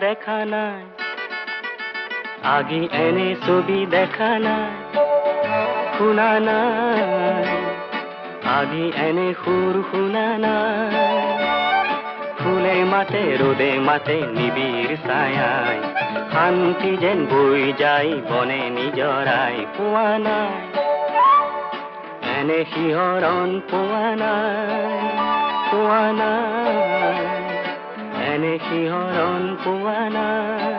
দেখা নাই আগে এনে ছবি দেখা নাই শুনা নাই আগে এনে সুর শুনা নাই ফুলে মাতে রোদে মাতে নিবিড় ছায়ায় শান্তি যেন বৈ যায় বনে নিজৰাই পোৱা নাই এনে শিহৰণ পোৱা নাই এনে শিহৰণ পোৱা নাই